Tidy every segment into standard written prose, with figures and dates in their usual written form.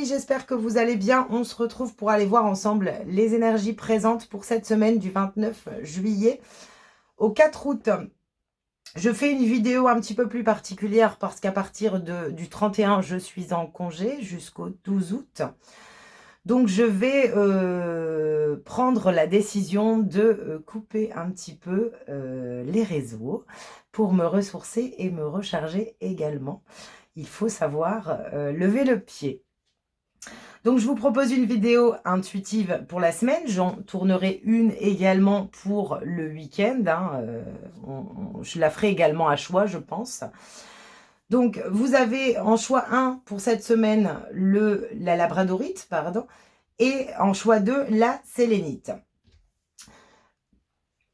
j'espère que vous allez bien. On se retrouve pour aller voir ensemble les énergies présentes pour cette semaine du 29 juillet au 4 août. Je fais une vidéo un petit peu plus particulière parce qu'à partir du 31, je suis en congé jusqu'au 12 août. Donc je vais prendre la décision de couper un petit peu les réseaux pour me ressourcer et me recharger également. Il faut savoir lever le pied. Donc, je vous propose une vidéo intuitive pour la semaine. J'en tournerai une également pour le week-end. Je la ferai également à choix, je pense. Donc, vous avez en choix 1 pour cette semaine la labradorite, pardon, et en choix 2 la sélénite.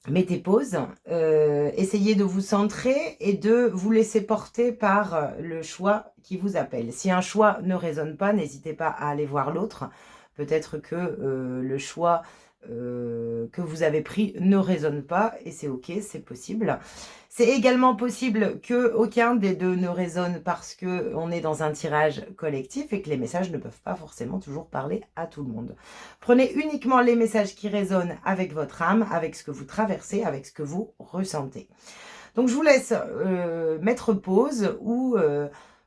Mettez pause, essayez de vous centrer et de vous laisser porter par le choix qui vous appelle. Si un choix ne résonne pas, n'hésitez pas à aller voir l'autre. Peut-être que le choix que vous avez pris ne résonne pas et c'est ok, c'est possible. C'est également possible qu'aucun des deux ne résonne parce qu'on est dans un tirage collectif et que les messages ne peuvent pas forcément toujours parler à tout le monde. Prenez uniquement les messages qui résonnent avec votre âme, avec ce que vous traversez, avec ce que vous ressentez. Donc je vous laisse mettre pause ou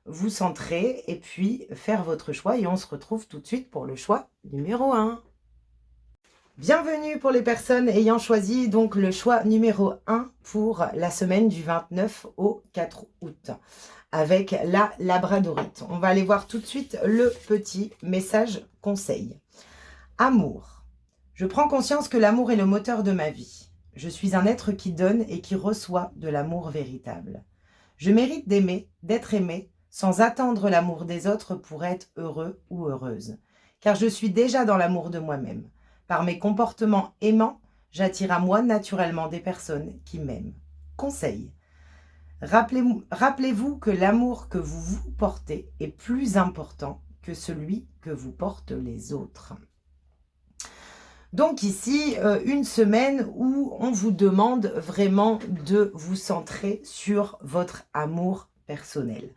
vous centrer et puis faire votre choix et on se retrouve tout de suite pour le choix numéro 1. Bienvenue pour les personnes ayant choisi donc le choix numéro 1 pour la semaine du 29 au 4 août avec la labradorite. On va aller voir tout de suite le petit message conseil. Amour. Je prends conscience que l'amour est le moteur de ma vie. Je suis un être qui donne et qui reçoit de l'amour véritable. Je mérite d'aimer, d'être aimé, sans attendre l'amour des autres pour être heureux ou heureuse. Car je suis déjà dans l'amour de moi-même. Par mes comportements aimants, j'attire à moi naturellement des personnes qui m'aiment. Conseil. Rappelez-vous que l'amour que vous vous portez est plus important que celui que vous portent les autres. Donc ici, une semaine où on vous demande vraiment de vous centrer sur votre amour personnel,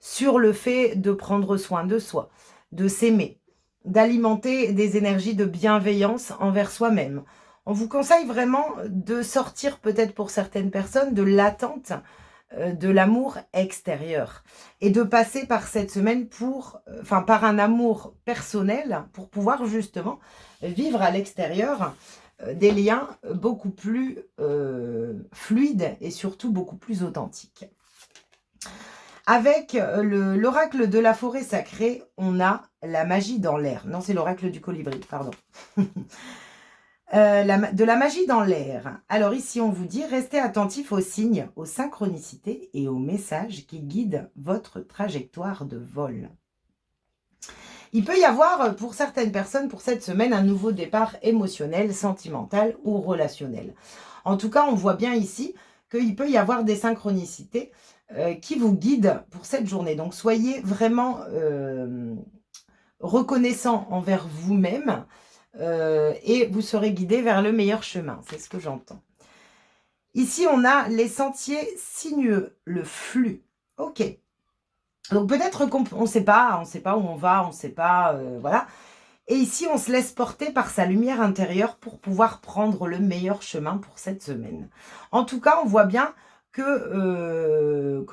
sur le fait de prendre soin de soi, de s'aimer, d'alimenter des énergies de bienveillance envers soi-même. On vous conseille vraiment de sortir peut-être pour certaines personnes de l'attente de l'amour extérieur et de passer par cette semaine par un amour personnel pour pouvoir justement vivre à l'extérieur des liens beaucoup plus fluides et surtout beaucoup plus authentiques. Avec l'oracle de la forêt sacrée, on a la magie dans l'air. Non, c'est l'oracle du colibri, pardon. De la magie dans l'air. Alors ici, on vous dit, restez attentif aux signes, aux synchronicités et aux messages qui guident votre trajectoire de vol. Il peut y avoir pour certaines personnes pour cette semaine un nouveau départ émotionnel, sentimental ou relationnel. En tout cas, on voit bien ici qu'il peut y avoir des synchronicités qui vous guident pour cette journée. Donc, soyez vraiment reconnaissant envers vous-même et vous serez guidé vers le meilleur chemin. C'est ce que j'entends. Ici, on a les sentiers sinueux, le flux. Ok. Donc, peut-être qu'on ne sait pas où on va, on ne sait pas, voilà. Et ici, on se laisse porter par sa lumière intérieure pour pouvoir prendre le meilleur chemin pour cette semaine. En tout cas, on voit bien que,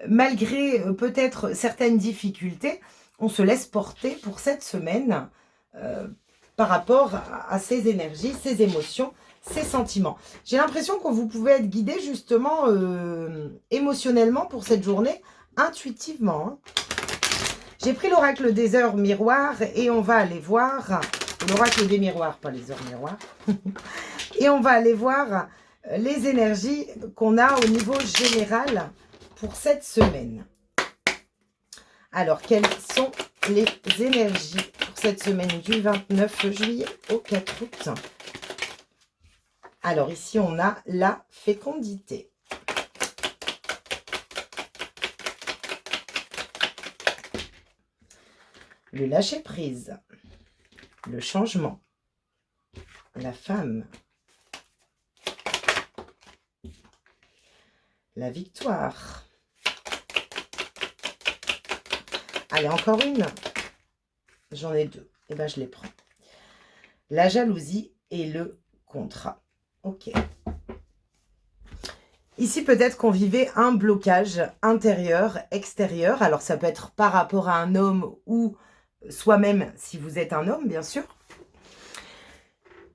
malgré peut-être certaines difficultés, on se laisse porter pour cette semaine par rapport à ces énergies, ces émotions, ces sentiments. J'ai l'impression que vous pouvez être guidé justement émotionnellement pour cette journée, intuitivement. Hein. J'ai pris l'oracle des heures miroirs et on va aller voir, l'oracle des miroirs, pas les heures miroirs, et on va aller voir les énergies qu'on a au niveau général pour cette semaine. Alors, quelles sont les énergies pour cette semaine du 29 juillet au 4 août? Alors, ici, on a la fécondité. Le lâcher-prise, le changement, la femme, la victoire. Allez, encore une. J'en ai deux. Et ben, je les prends. La jalousie et le contrat. Ok. Ici, peut-être qu'on vivait un blocage intérieur, extérieur. Alors, ça peut être par rapport à un homme ou soi-même, si vous êtes un homme, bien sûr.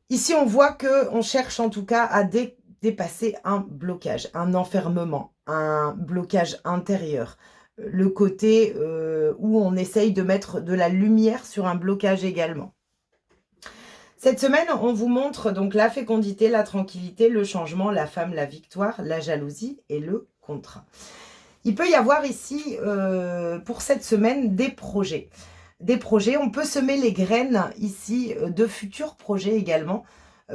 Ici, on voit qu'on cherche en tout cas à dépasser un blocage, un enfermement, un blocage intérieur. Le côté où on essaye de mettre de la lumière sur un blocage également. Cette semaine, on vous montre donc la fécondité, la tranquillité, le changement, la femme, la victoire, la jalousie et le contrat. Il peut y avoir ici, pour cette semaine, des projets. Des projets, on peut semer les graines ici de futurs projets également.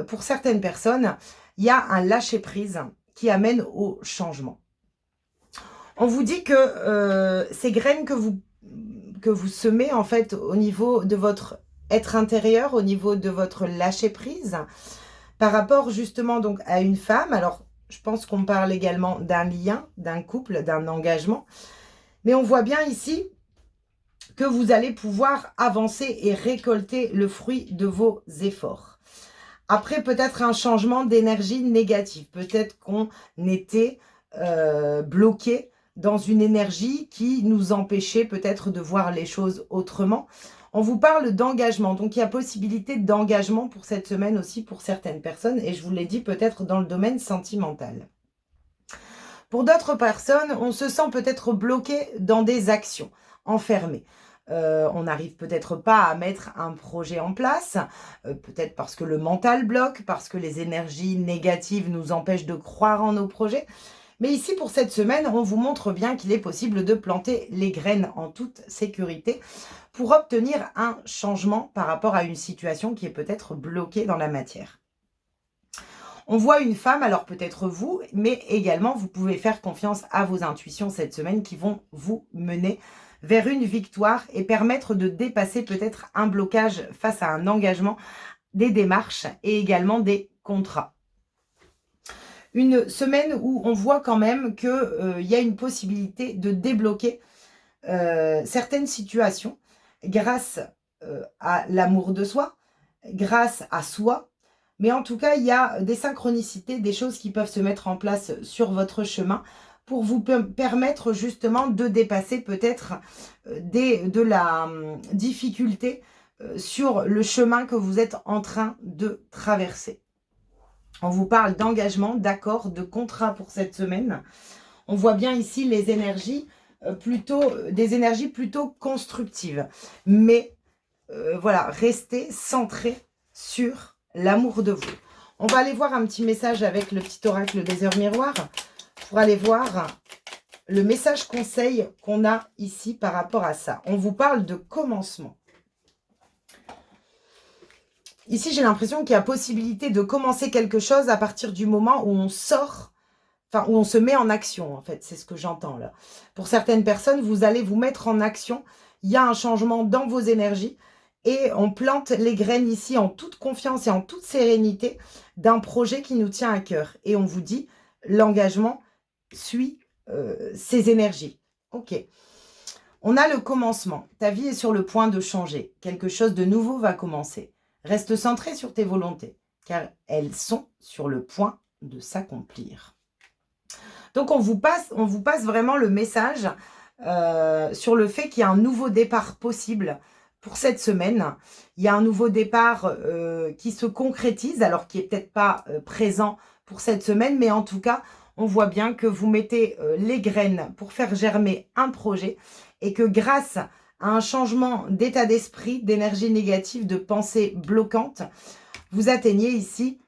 Pour certaines personnes, il y a un lâcher-prise qui amène au changement. On vous dit que ces graines que vous semez en fait au niveau de votre être intérieur, au niveau de votre lâcher-prise, par rapport justement donc à une femme, alors je pense qu'on parle également d'un lien, d'un couple, d'un engagement, mais on voit bien ici que vous allez pouvoir avancer et récolter le fruit de vos efforts. Après, peut-être un changement d'énergie négative. Peut-être qu'on était bloqué dans une énergie qui nous empêchait peut-être de voir les choses autrement. On vous parle d'engagement. Donc, il y a possibilité d'engagement pour cette semaine aussi pour certaines personnes. Et je vous l'ai dit, peut-être dans le domaine sentimental. Pour d'autres personnes, on se sent peut-être bloqué dans des actions, enfermé. On n'arrive peut-être pas à mettre un projet en place, peut-être parce que le mental bloque, parce que les énergies négatives nous empêchent de croire en nos projets. Mais ici, pour cette semaine, on vous montre bien qu'il est possible de planter les graines en toute sécurité pour obtenir un changement par rapport à une situation qui est peut-être bloquée dans la matière. On voit une femme, alors peut-être vous, mais également vous pouvez faire confiance à vos intuitions cette semaine qui vont vous mener vers une victoire et permettre de dépasser peut-être un blocage face à un engagement, des démarches et également des contrats. Une semaine où on voit quand même qu'il y a une possibilité de débloquer certaines situations grâce à l'amour de soi, grâce à soi. Mais en tout cas, il y a des synchronicités, des choses qui peuvent se mettre en place sur votre chemin pour vous permettre justement de dépasser peut-être de la difficulté sur le chemin que vous êtes en train de traverser. On vous parle d'engagement, d'accord, de contrat pour cette semaine. On voit bien ici les énergies, des énergies plutôt constructives. Mais voilà, restez centré sur l'amour de vous. On va aller voir un petit message avec le petit oracle des heures miroirs pour aller voir le message conseil qu'on a ici par rapport à ça. On vous parle de commencement. Ici, j'ai l'impression qu'il y a possibilité de commencer quelque chose à partir du moment où on sort, enfin, où on se met en action, en fait. C'est ce que j'entends là. Pour certaines personnes, vous allez vous mettre en action. Il y a un changement dans vos énergies. Et on plante les graines ici en toute confiance et en toute sérénité d'un projet qui nous tient à cœur. Et on vous dit, l'engagement suit ces énergies. Ok. On a le commencement. Ta vie est sur le point de changer. Quelque chose de nouveau va commencer. Reste centré sur tes volontés, car elles sont sur le point de s'accomplir. Donc, on vous passe vraiment le message sur le fait qu'il y a un nouveau départ possible pour cette semaine. Il y a un nouveau départ qui se concrétise, alors qui n'est peut-être pas présent pour cette semaine, mais en tout cas, on voit bien que vous mettez les graines pour faire germer un projet et que grâce à un changement d'état d'esprit, d'énergie négative, de pensée bloquante, vous atteignez ici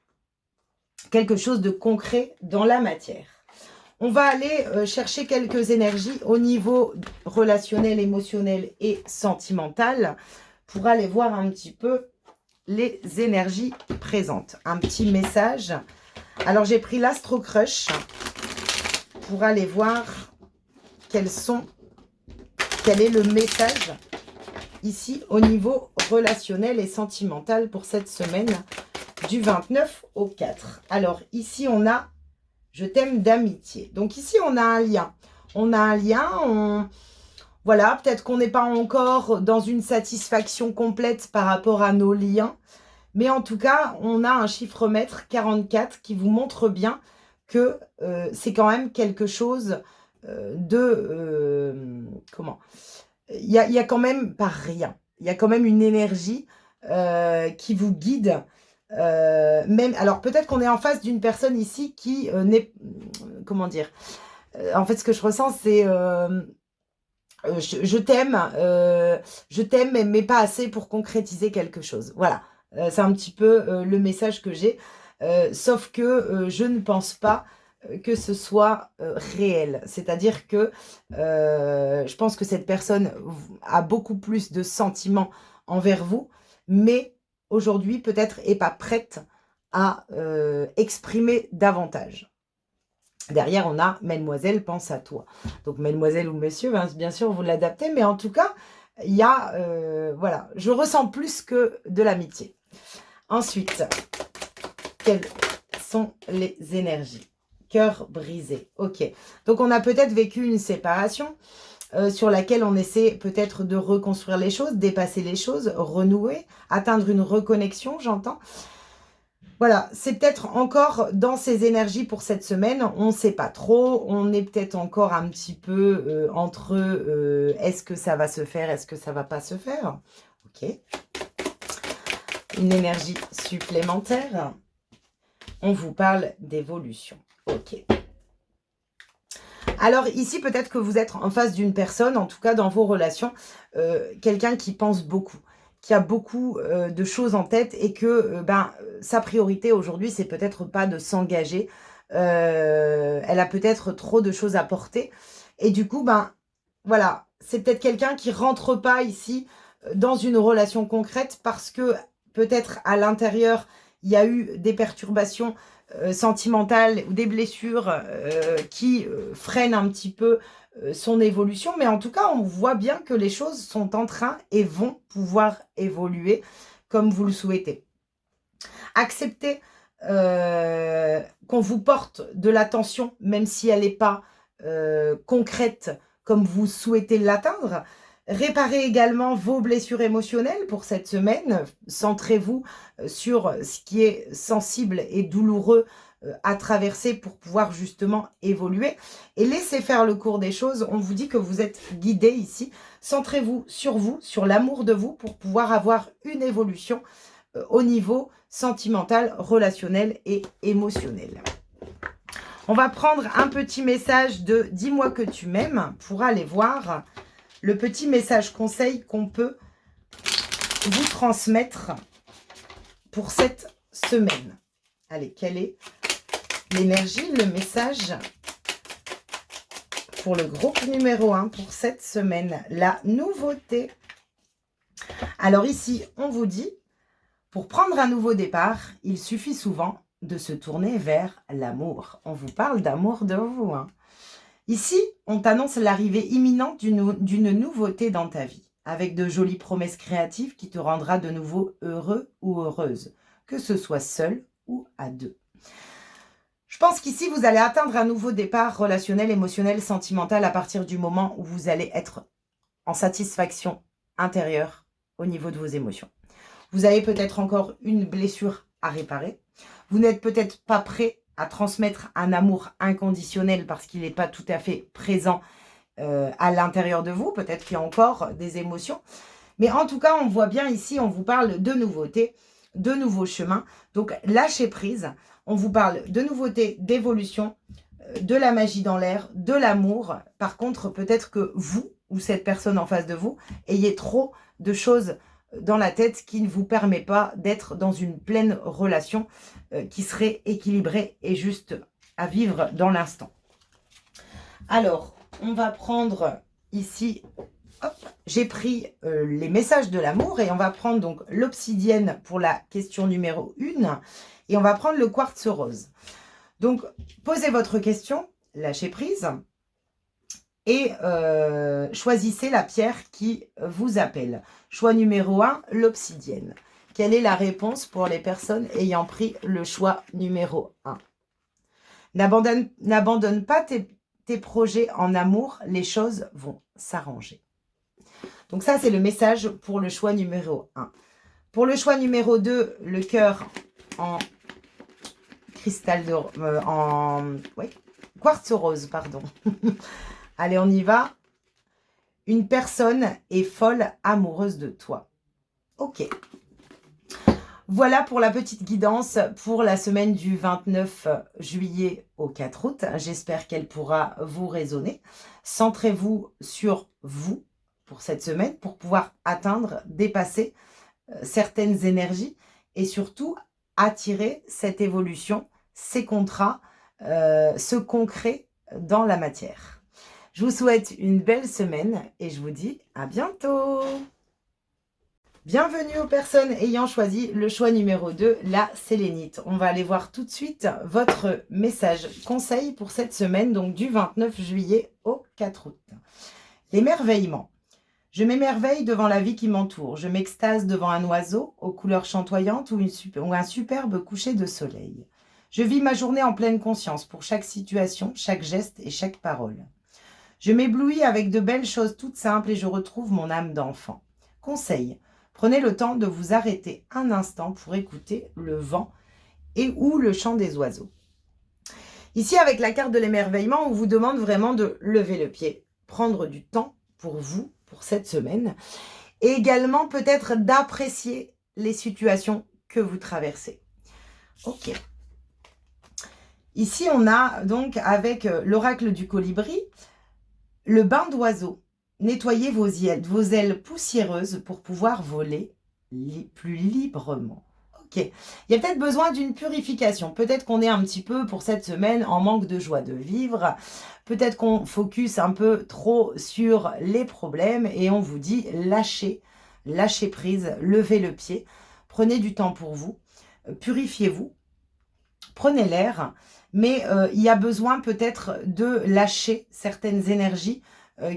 quelque chose de concret dans la matière. On va aller chercher quelques énergies au niveau relationnel, émotionnel et sentimental pour aller voir un petit peu les énergies présentes. Un petit message. Alors, j'ai pris l'Astro Crush pour aller voir quel est le message ici au niveau relationnel et sentimental pour cette semaine du 29 au 4. Alors, ici, on a « Je t'aime d'amitié ». Donc, ici, on a un lien. On a un lien, Voilà, peut-être qu'on n'est pas encore dans une satisfaction complète par rapport à nos liens. Mais en tout cas, on a un chiffre maître 44 qui vous montre bien que c'est quand même quelque chose comment? Il y a quand même pas rien. Il y a quand même une énergie qui vous guide. Même, alors peut-être qu'on est en face d'une personne ici qui n'est... Comment dire? En fait, ce que je ressens, c'est... je t'aime, mais pas assez pour concrétiser quelque chose. Voilà, c'est un petit peu le message que j'ai. Sauf que je ne pense pas que ce soit réel. C'est-à-dire que je pense que cette personne a beaucoup plus de sentiments envers vous, mais aujourd'hui peut-être est pas prête à exprimer davantage. Derrière, on a Mademoiselle pense à toi. Donc, Mademoiselle ou Monsieur, hein, bien sûr, vous l'adaptez. Mais en tout cas, il y a... voilà, je ressens plus que de l'amitié. Ensuite, quelles sont les énergies? Cœur brisé. Ok. Donc, on a peut-être vécu une séparation sur laquelle on essaie peut-être de reconstruire les choses, dépasser les choses, renouer, atteindre une reconnexion, j'entends. Voilà, c'est peut-être encore dans ces énergies pour cette semaine, on ne sait pas trop, on est peut-être encore un petit peu entre est-ce que ça va se faire, est-ce que ça va pas se faire. Ok. Une énergie supplémentaire. On vous parle d'évolution. Ok. Alors ici, peut-être que vous êtes en face d'une personne, en tout cas dans vos relations, quelqu'un qui pense beaucoup, qui a beaucoup de choses en tête et que sa priorité aujourd'hui, c'est peut-être pas de s'engager. Elle a peut-être trop de choses à porter. Et du coup, voilà, c'est peut-être quelqu'un qui rentre pas ici dans une relation concrète parce que peut-être à l'intérieur, il y a eu des perturbations sentimentales ou des blessures qui freinent un petit peu son évolution. Mais en tout cas, on voit bien que les choses sont en train et vont pouvoir évoluer comme vous le souhaitez. Acceptez qu'on vous porte de l'attention, même si elle n'est pas concrète comme vous souhaitez l'atteindre. Réparez également vos blessures émotionnelles pour cette semaine. Centrez-vous sur ce qui est sensible et douloureux à traverser pour pouvoir justement évoluer. Et laissez faire le cours des choses. On vous dit que vous êtes guidé ici. Centrez-vous, sur l'amour de vous pour pouvoir avoir une évolution au niveau sentimental, relationnel et émotionnel. On va prendre un petit message de « Dis-moi que tu m'aimes » pour aller voir le petit message conseil qu'on peut vous transmettre pour cette semaine. Allez, quelle est l'énergie, le message pour le groupe numéro 1 pour cette semaine? La nouveauté. Alors ici, on vous dit, pour prendre un nouveau départ, il suffit souvent de se tourner vers l'amour. On vous parle d'amour de vous, hein. Ici, on t'annonce l'arrivée imminente d'une nouveauté dans ta vie, avec de jolies promesses créatives qui te rendra de nouveau heureux ou heureuse, que ce soit seul ou à deux. Je pense qu'ici, vous allez atteindre un nouveau départ relationnel, émotionnel, sentimental à partir du moment où vous allez être en satisfaction intérieure au niveau de vos émotions. Vous avez peut-être encore une blessure à réparer. Vous n'êtes peut-être pas prêt à transmettre un amour inconditionnel parce qu'il n'est pas tout à fait présent à l'intérieur de vous. Peut-être qu'il y a encore des émotions. Mais en tout cas, on voit bien ici, on vous parle de nouveautés, de nouveaux chemins. Donc, lâchez prise. On vous parle de nouveautés, d'évolution, de la magie dans l'air, de l'amour. Par contre, peut-être que vous ou cette personne en face de vous ayez trop de choses dans la tête qui ne vous permet pas d'être dans une pleine relation qui serait équilibrée et juste à vivre dans l'instant. Alors, on va prendre ici, j'ai pris les messages de l'amour et on va prendre donc l'obsidienne pour la question numéro 1 et on va prendre le quartz rose. Donc, posez votre question, lâchez prise et choisissez la pierre qui vous appelle. Choix numéro 1, l'obsidienne. Quelle est la réponse pour les personnes ayant pris le choix numéro 1? N'abandonne pas tes projets en amour, les choses vont s'arranger. Donc ça, c'est le message pour le choix numéro 1. Pour le choix numéro 2, le cœur en cristal de... quartz rose, pardon. Allez, on y va. Une personne est folle amoureuse de toi. Ok. Voilà pour la petite guidance pour la semaine du 29 juillet au 4 août. J'espère qu'elle pourra vous résonner. Centrez-vous sur vous pour cette semaine pour pouvoir atteindre, dépasser certaines énergies et surtout attirer cette évolution, ces contrats, ce concret dans la matière. Je vous souhaite une belle semaine et je vous dis à bientôt. Bienvenue aux personnes ayant choisi le choix numéro 2, la sélénite. On va aller voir tout de suite votre message conseil pour cette semaine, donc du 29 juillet au 4 août. L'émerveillement. Je m'émerveille devant la vie qui m'entoure. Je m'extase devant un oiseau aux couleurs chantoyantes ou un superbe coucher de soleil. Je vis ma journée en pleine conscience pour chaque situation, chaque geste et chaque parole. Je m'éblouis avec de belles choses toutes simples et je retrouve mon âme d'enfant. Conseil. Prenez le temps de vous arrêter un instant pour écouter le vent et ou le chant des oiseaux. Ici, avec la carte de l'émerveillement, on vous demande vraiment de lever le pied, prendre du temps pour vous, pour cette semaine, et également peut-être d'apprécier les situations que vous traversez. Ok. Ici, on a donc avec l'oracle du colibri, le bain d'oiseau. Nettoyez vos ailes poussiéreuses pour pouvoir voler plus librement. Ok. Il y a peut-être besoin d'une purification. Peut-être qu'on est un petit peu, pour cette semaine, en manque de joie de vivre. Peut-être qu'on focus un peu trop sur les problèmes et on vous dit lâchez prise, levez le pied. Prenez du temps pour vous. Purifiez-vous. Prenez l'air. Mais il y a besoin peut-être de lâcher certaines énergies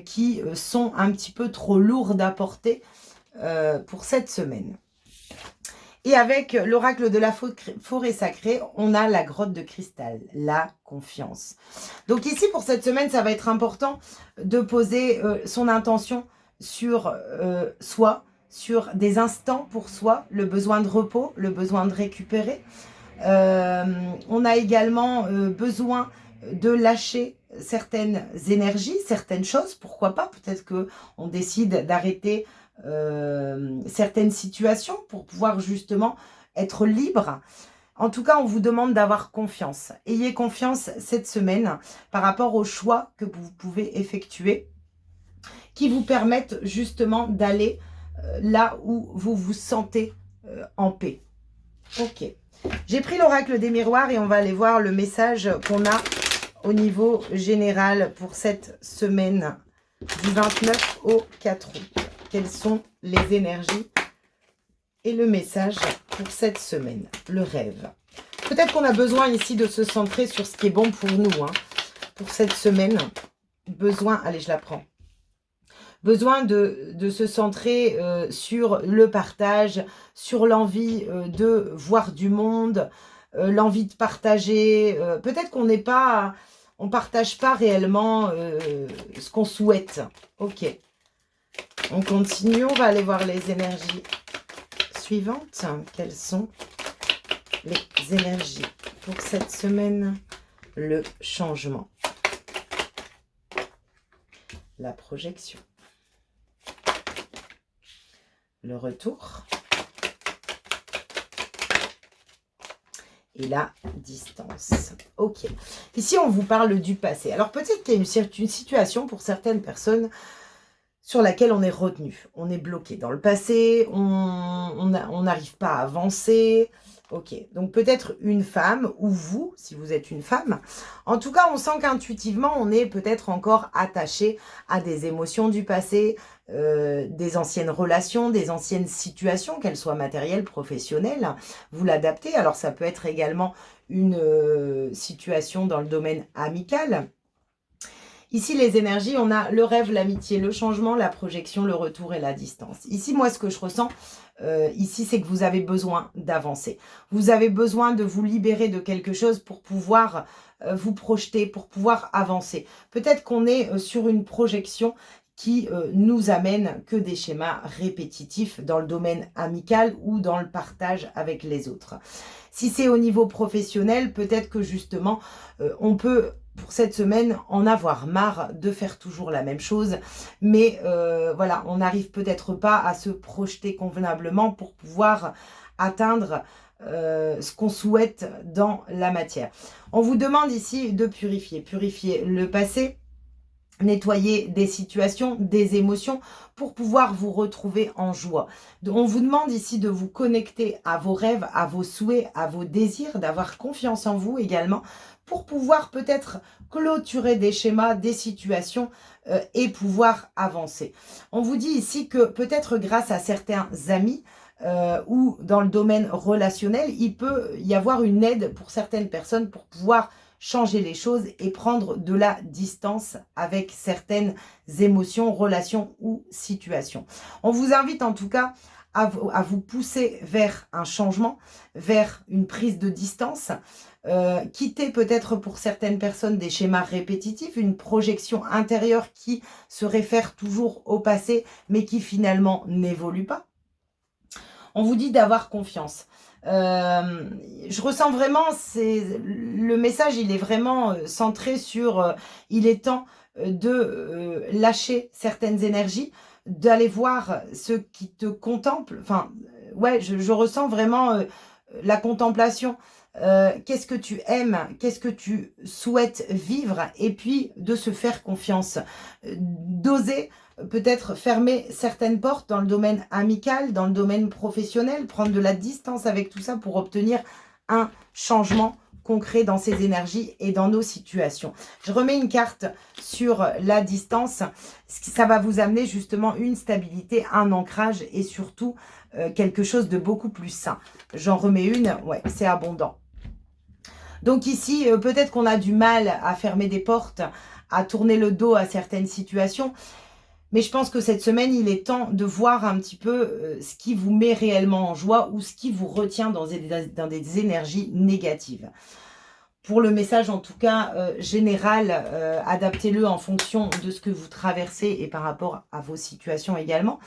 qui sont un petit peu trop lourdes à porter pour cette semaine. Et avec l'oracle de la forêt sacrée, on a la grotte de cristal, la confiance. Donc ici, pour cette semaine, ça va être important de poser son intention sur soi, sur des instants pour soi, le besoin de repos, le besoin de récupérer. On a également besoin de lâcher certaines énergies, certaines choses, pourquoi pas, peut-être qu'on décide d'arrêter certaines situations pour pouvoir justement être libre. En tout cas, on vous demande d'avoir confiance. Ayez confiance cette semaine par rapport aux choix que vous pouvez effectuer qui vous permettent justement d'aller là où vous vous sentez en paix. Ok. J'ai pris l'oracle des miroirs et on va aller voir le message qu'on a au niveau général pour cette semaine du 29 au 4 août. Quelles sont les énergies et le message pour cette semaine? Le rêve. Peut-être qu'on a besoin ici de se centrer sur ce qui est bon pour nous. Hein. Pour cette semaine, besoin... Allez, je la prends. Besoin de se centrer sur le partage, sur l'envie de voir du monde, l'envie de partager. Peut-être qu'on n'est pas, on partage pas réellement ce qu'on souhaite. Ok. On continue, on va aller voir les énergies suivantes. Quelles sont les énergies pour cette semaine? Le changement. La projection. Le retour. Et la distance. Ok. Ici, on vous parle du passé. Alors, peut-être qu'il y a une situation pour certaines personnes sur laquelle on est retenu. On est bloqué dans le passé, on n'arrive pas à avancer. Ok, donc peut-être une femme, ou vous, si vous êtes une femme. En tout cas, on sent qu'intuitivement, on est peut-être encore attaché à des émotions du passé, des anciennes relations, des anciennes situations, qu'elles soient matérielles, professionnelles. Vous l'adaptez. Alors, ça peut être également une situation dans le domaine amical. Ici, les énergies, on a le rêve, l'amitié, le changement, la projection, le retour et la distance. Ici, moi, ce que je ressens, ici, c'est que vous avez besoin d'avancer. Vous avez besoin de vous libérer de quelque chose pour pouvoir vous projeter, pour pouvoir avancer. Peut-être qu'on est sur une projection qui nous amènent que des schémas répétitifs dans le domaine amical ou dans le partage avec les autres. Si c'est au niveau professionnel, peut-être que justement, on peut, pour cette semaine, en avoir marre de faire toujours la même chose. Mais voilà, on n'arrive peut-être pas à se projeter convenablement pour pouvoir atteindre ce qu'on souhaite dans la matière. On vous demande ici de purifier. Purifier le passé, nettoyer des situations, des émotions pour pouvoir vous retrouver en joie. On vous demande ici de vous connecter à vos rêves, à vos souhaits, à vos désirs, d'avoir confiance en vous également pour pouvoir peut-être clôturer des schémas, des situations et pouvoir avancer. On vous dit ici que peut-être grâce à certains amis ou dans le domaine relationnel, il peut y avoir une aide pour certaines personnes pour pouvoir changer les choses et prendre de la distance avec certaines émotions, relations ou situations. On vous invite en tout cas à vous pousser vers un changement, vers une prise de distance, quitter peut-être pour certaines personnes des schémas répétitifs, une projection intérieure qui se réfère toujours au passé mais qui finalement n'évolue pas. On vous dit d'avoir confiance. Je ressens vraiment, le message, il est vraiment centré sur il est temps de lâcher certaines énergies, d'aller voir ce qui te contemple. Enfin, ouais, je ressens vraiment la contemplation. Qu'est-ce que tu aimes, qu'est-ce que tu souhaites vivre, et puis de se faire confiance, d'oser peut-être fermer certaines portes dans le domaine amical, dans le domaine professionnel, prendre de la distance avec tout ça pour obtenir un changement concret dans ces énergies et dans nos situations. Je remets une carte sur la distance. Ça va vous amener justement une stabilité, un ancrage et surtout quelque chose de beaucoup plus sain. J'en remets une, ouais, c'est abondant. Donc ici, peut-être qu'on a du mal à fermer des portes, à tourner le dos à certaines situations. Mais je pense que cette semaine, il est temps de voir un petit peu ce qui vous met réellement en joie ou ce qui vous retient dans des énergies négatives. Pour le message, en tout cas, général, adaptez-le en fonction de ce que vous traversez et par rapport à vos situations également.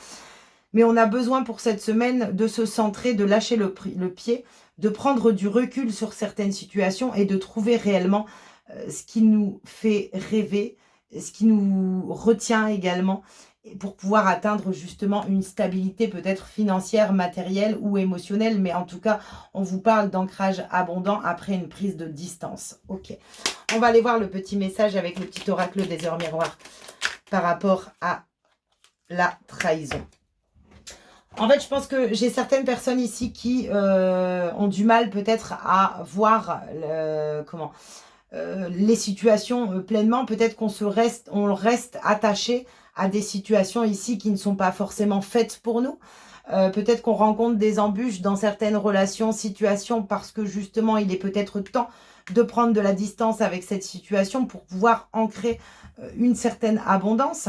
Mais on a besoin pour cette semaine de se centrer, de lâcher le pied, de prendre du recul sur certaines situations et de trouver réellement ce qui nous fait rêver, ce qui nous retient également pour pouvoir atteindre justement une stabilité peut-être financière, matérielle ou émotionnelle. Mais en tout cas, on vous parle d'ancrage abondant après une prise de distance. Ok, on va aller voir le petit message avec le petit oracle des heures miroirs par rapport à la trahison. En fait, je pense que j'ai certaines personnes ici qui ont du mal peut-être à voir les situations pleinement. Peut-être on reste attaché à des situations ici qui ne sont pas forcément faites pour nous. Peut-être qu'on rencontre des embûches dans certaines relations, situations, parce que justement, il est peut-être temps de prendre de la distance avec cette situation pour pouvoir ancrer une certaine abondance.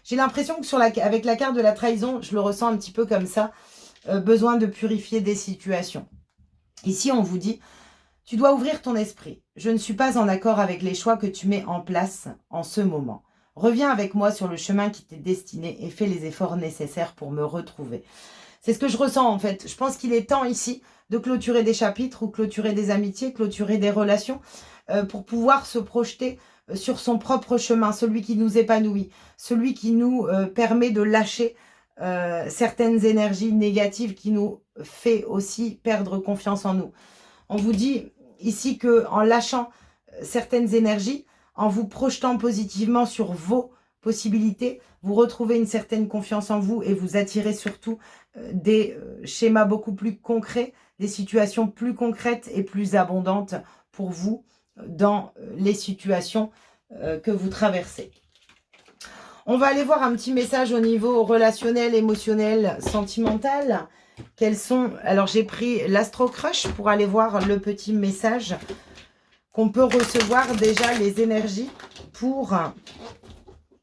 J'ai l'impression que avec la carte de la trahison, je le ressens un petit peu comme ça, besoin de purifier des situations. Ici, on vous dit, tu dois ouvrir ton esprit. Je ne suis pas en accord avec les choix que tu mets en place en ce moment. Reviens avec moi sur le chemin qui t'est destiné et fais les efforts nécessaires pour me retrouver. C'est ce que je ressens en fait. Je pense qu'il est temps ici de clôturer des chapitres ou clôturer des amitiés, clôturer des relations pour pouvoir se projeter sur son propre chemin, celui qui nous épanouit, celui qui nous permet de lâcher certaines énergies négatives qui nous fait aussi perdre confiance en nous. On vous dit ici que en lâchant certaines énergies, en vous projetant positivement sur vos possibilités, vous retrouvez une certaine confiance en vous et vous attirez surtout des schémas beaucoup plus concrets, des situations plus concrètes et plus abondantes pour vous dans les situations que vous traversez. On va aller voir un petit message au niveau relationnel, émotionnel, sentimental. Quels sont... Alors, j'ai pris l'Astro Crush pour aller voir le petit message qu'on peut recevoir déjà, les énergies pour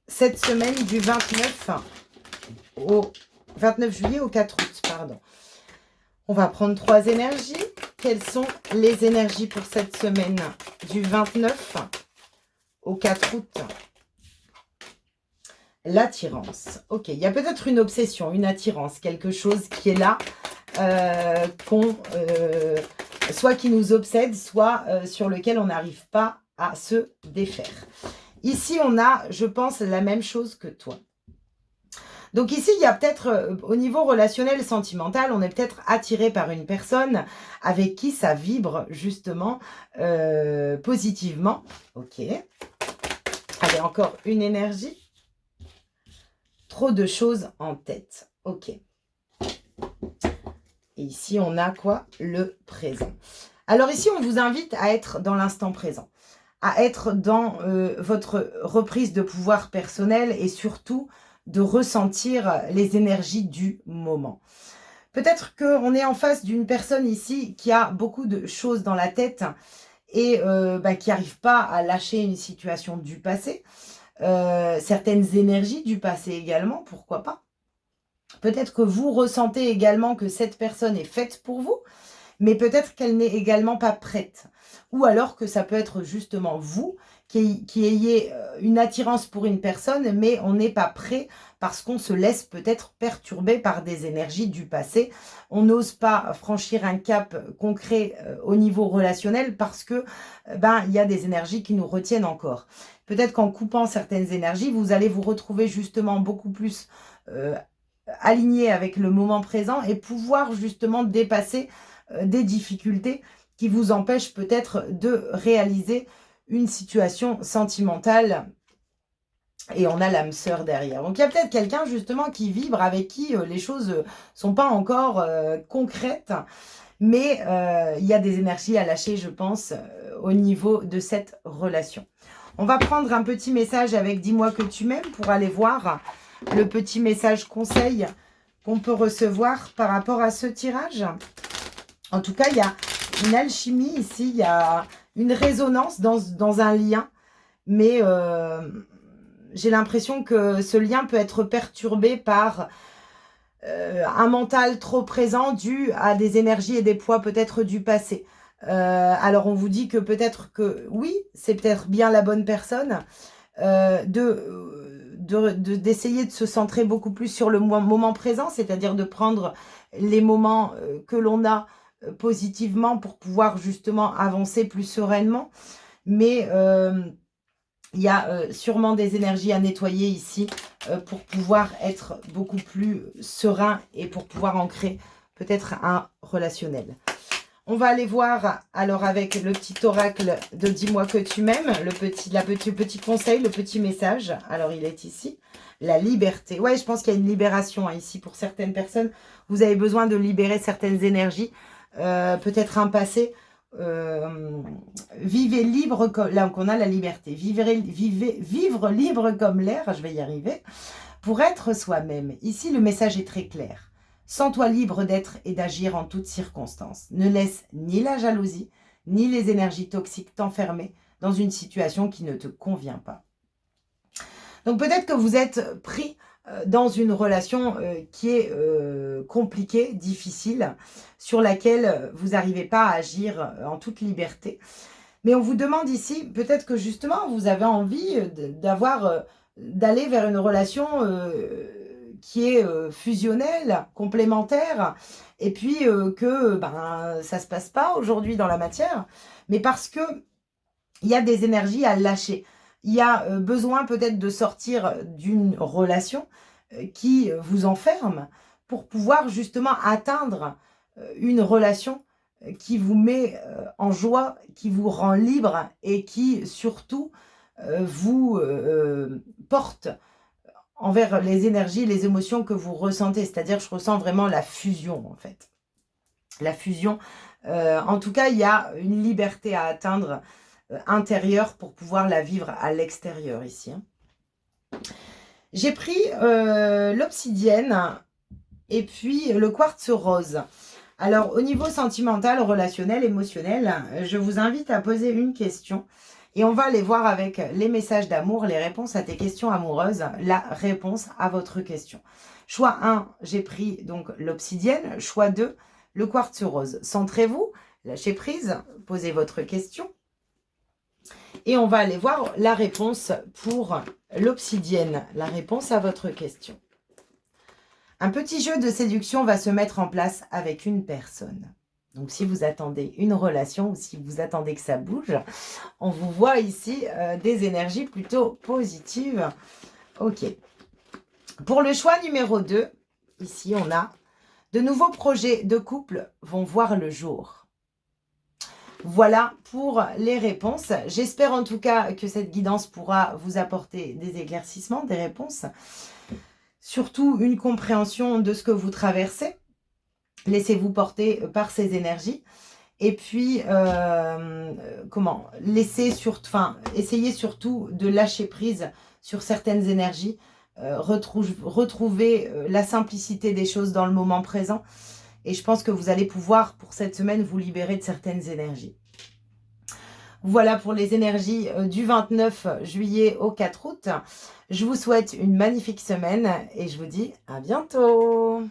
cette semaine du 29 juillet au 4 août. Pardon. On va prendre 3 énergies. Quelles sont les énergies pour cette semaine du 29 au 4 août? L'attirance. Ok, il y a peut-être une obsession, une attirance, quelque chose qui est là, soit qui nous obsède, soit sur lequel on n'arrive pas à se défaire. Ici, on a, je pense, la même chose que toi. Donc ici, il y a peut-être, au niveau relationnel, sentimental, on est peut-être attiré par une personne avec qui ça vibre justement positivement. Ok. Allez, encore une énergie. Trop de choses en tête. Ok. Et ici, on a quoi? Le présent. Alors ici, on vous invite à être dans l'instant présent, à être dans votre reprise de pouvoir personnel et surtout de ressentir les énergies du moment. Peut-être qu'on est en face d'une personne ici qui a beaucoup de choses dans la tête et qui n'arrive pas à lâcher une situation du passé, certaines énergies du passé également, pourquoi pas. Peut-être que vous ressentez également que cette personne est faite pour vous, mais peut-être qu'elle n'est également pas prête. Ou alors que ça peut être justement vous qui ayez une attirance pour une personne, mais on n'est pas prêt parce qu'on se laisse peut-être perturber par des énergies du passé. On n'ose pas franchir un cap concret au niveau relationnel parce que il y a des énergies qui nous retiennent encore. Peut-être qu'en coupant certaines énergies, vous allez vous retrouver justement beaucoup plus aligné avec le moment présent et pouvoir justement dépasser des difficultés qui vous empêchent peut-être de réaliser une situation sentimentale. Et on a l'âme sœur derrière. Donc il y a peut-être quelqu'un justement qui vibre, avec qui les choses sont pas encore concrètes, mais il y a des énergies à lâcher, je pense, au niveau de cette relation. On va prendre un petit message avec « Dis-moi que tu m'aimes » pour aller voir le petit message conseil qu'on peut recevoir par rapport à ce tirage. En tout cas, il y a une alchimie ici, il y a une résonance dans un lien, mais j'ai l'impression que ce lien peut être perturbé par un mental trop présent dû à des énergies et des poids peut-être du passé. Alors on vous dit que peut-être que oui, c'est peut-être bien la bonne personne, d'essayer de se centrer beaucoup plus sur le moment présent, c'est-à-dire de prendre les moments que l'on a positivement pour pouvoir justement avancer plus sereinement. Mais il y a sûrement des énergies à nettoyer ici pour pouvoir être beaucoup plus serein et pour pouvoir ancrer peut-être un relationnel. On va aller voir alors avec le petit oracle de « Dis-moi que tu m'aimes », le petit conseil, le petit message. Alors il est ici, la liberté. Ouais, je pense qu'il y a une libération ici pour certaines personnes. Vous avez besoin de libérer certaines énergies, peut-être un passé. Vivez libre, là qu'on a la liberté. Vivre libre comme l'air, je vais y arriver, pour être soi-même. Ici, le message est très clair. Sens-toi libre d'être et d'agir en toutes circonstances. Ne laisse ni la jalousie, ni les énergies toxiques t'enfermer dans une situation qui ne te convient pas. Donc peut-être que vous êtes pris dans une relation qui est compliquée, difficile, sur laquelle vous n'arrivez pas à agir en toute liberté. Mais on vous demande ici, peut-être que justement, vous avez envie d'aller vers une relation qui est fusionnelle, complémentaire, et puis que ça ne se passe pas aujourd'hui dans la matière, mais parce que il y a des énergies à lâcher. Il y a besoin peut-être de sortir d'une relation qui vous enferme pour pouvoir justement atteindre une relation qui vous met en joie, qui vous rend libre et qui surtout vous porte envers les énergies, les émotions que vous ressentez. C'est-à-dire, je ressens vraiment la fusion, en fait. La fusion. En tout cas, il y a une liberté à atteindre intérieure pour pouvoir la vivre à l'extérieur, ici. J'ai pris l'obsidienne et puis le quartz rose. Alors, au niveau sentimental, relationnel, émotionnel, je vous invite à poser une question. Et on va aller voir avec les messages d'amour, les réponses à tes questions amoureuses, la réponse à votre question. Choix 1, j'ai pris donc l'obsidienne. Choix 2, le quartz rose. Centrez-vous, lâchez prise, posez votre question. Et on va aller voir la réponse pour l'obsidienne, la réponse à votre question. Un petit jeu de séduction va se mettre en place avec une personne. Donc, si vous attendez une relation ou si vous attendez que ça bouge, on vous voit ici des énergies plutôt positives. Ok. Pour le choix numéro 2, ici, on a de nouveaux projets de couple vont voir le jour. Voilà pour les réponses. J'espère en tout cas que cette guidance pourra vous apporter des éclaircissements, des réponses. Surtout une compréhension de ce que vous traversez. Laissez-vous porter par ces énergies. Et puis, essayez surtout de lâcher prise sur certaines énergies. Retrouver la simplicité des choses dans le moment présent. Et je pense que vous allez pouvoir, pour cette semaine, vous libérer de certaines énergies. Voilà pour les énergies du 29 juillet au 4 août. Je vous souhaite une magnifique semaine et je vous dis à bientôt.